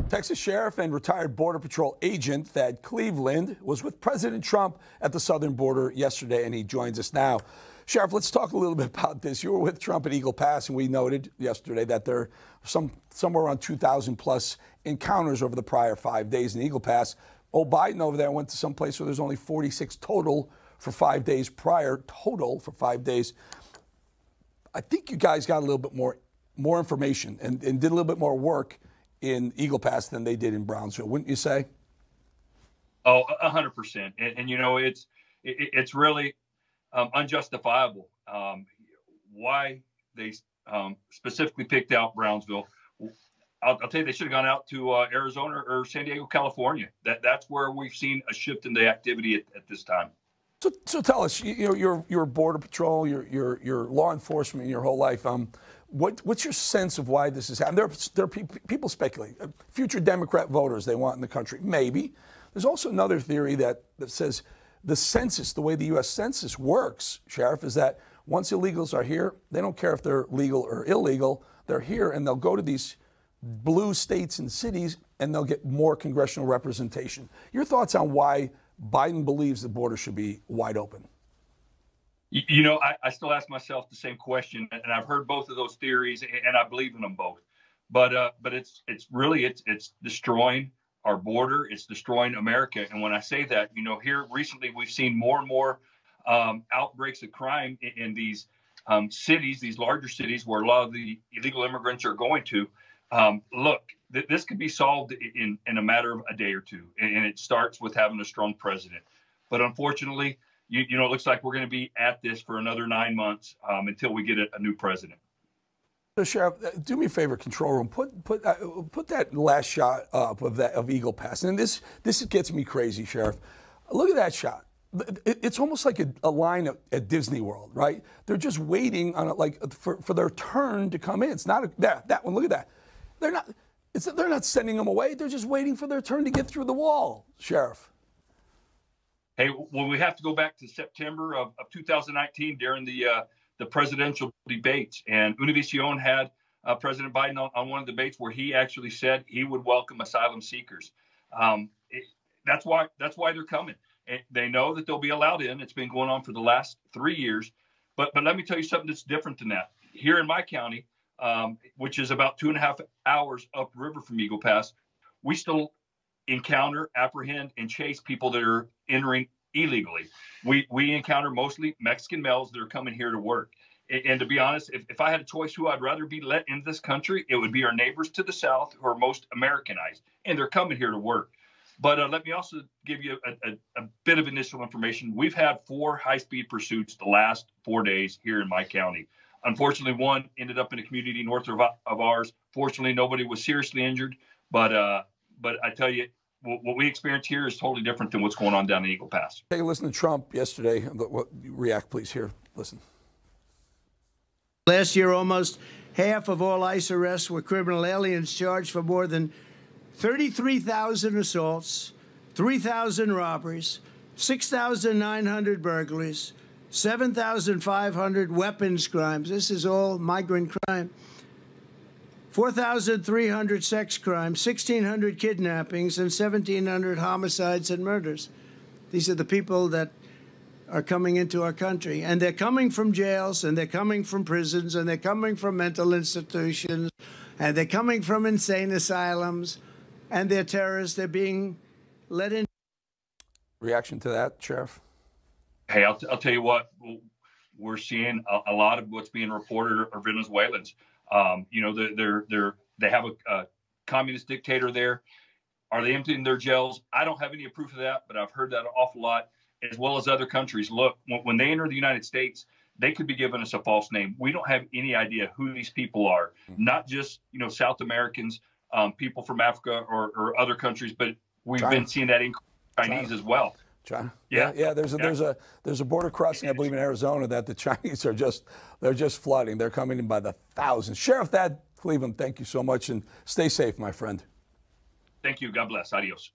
Texas Sheriff and retired Border Patrol agent Thad Cleveland was with President Trump at the southern border yesterday, and he joins us now. Sheriff, let's talk a little bit about this. You were with Trump at Eagle Pass, and we noted yesterday that there are somewhere around 2,000 plus encounters over the prior 5 days in Eagle Pass. Biden over there went to some place where there's only 46 total for 5 days prior, total for 5 days. I think you guys got a little bit more information and did a little bit more work in Eagle Pass than they did in Brownsville, wouldn't you say? Oh, 100%. And you know, it's really unjustifiable why they specifically picked out Brownsville. I'll tell you, they should have gone out to Arizona or San Diego, California. That's where we've seen a shift in the activity at this time. So tell us, you're Border Patrol, you're law enforcement your whole life. What's your sense of why this is happening? There are people speculate, future Democrat voters they want in the country. Maybe. There's also another theory that says the census, the way the U.S. Census works, Sheriff, is that once illegals are here, they don't care if they're legal or illegal. They're here, and they'll go to these blue states and cities, and they'll get more congressional representation. Your thoughts on why Biden believes the border should be wide open? You know, I still ask myself the same question, and I've heard both of those theories, and I believe in them both. But it's really destroying our border. It's destroying America. And when I say that, you know, here recently we've seen more and more outbreaks of crime in these cities, these larger cities where a lot of the illegal immigrants are going to. Look, this could be solved in a matter of a day or two, and it starts with having a strong president. But unfortunately, you know, it looks like we're going to be at this for another 9 months until we get a new president. So, Sheriff, do me a favor, control room. Put that last shot up of Eagle Pass, and this gets me crazy, Sheriff. Look at that shot. It's almost like a line at Disney World, right? They're just waiting on it, like for their turn to come in. It's not that one. Look at that. They're not sending them away. They're just waiting for their turn to get through the wall, Sheriff. Hey, well, we have to go back to September of 2019 during the presidential debates, and Univision had President Biden on one of the debates where he actually said he would welcome asylum seekers. That's why they're coming. And they know that they'll be allowed in. It's been going on for the last 3 years. But let me tell you something that's different than that. Here in my county, which is about 2.5 hours upriver from Eagle Pass, we still encounter, apprehend, and chase people that are entering illegally. We encounter mostly Mexican males that are coming here to work. And to be honest, if I had a choice who I'd rather be let into this country, it would be our neighbors to the south who are most Americanized, and they're coming here to work. But let me also give you a bit of initial information. We've had 4 high-speed pursuits the last 4 days here in my county. Unfortunately, one ended up in a community north of ours. Fortunately, nobody was seriously injured. But I tell you, what we experience here is totally different than what's going on down in Eagle Pass. Take a listen to Trump yesterday. React, please. Here, listen. Last year, almost half of all ICE arrests were criminal aliens charged for more than 33,000 assaults, 3,000 robberies, 6,900 burglaries, 7,500 weapons crimes. This is all migrant crime. 4,300 sex crimes, 1,600 kidnappings, and 1,700 homicides and murders. These are the people that are coming into our country. And they're coming from jails, and they're coming from prisons, and they're coming from mental institutions, and they're coming from insane asylums, and they're terrorists. They're being let in. Reaction to that, Sheriff? Hey, I'll tell you what, we're seeing a lot of what's being reported are Venezuelans. You know, they have a communist dictator there. Are they emptying their jails? I don't have any proof of that, but I've heard that an awful lot, as well as other countries. Look, when they enter the United States, they could be giving us a false name. We don't have any idea who these people are, not just, you know, South Americans, people from Africa or other countries, but we've been seeing that in Chinese as well. China. Yeah. There's a border crossing, I believe, in Arizona that the Chinese they're just flooding. They're coming in by the thousands. Sheriff Thad Cleveland, thank you so much, and stay safe, my friend. Thank you. God bless. Adios.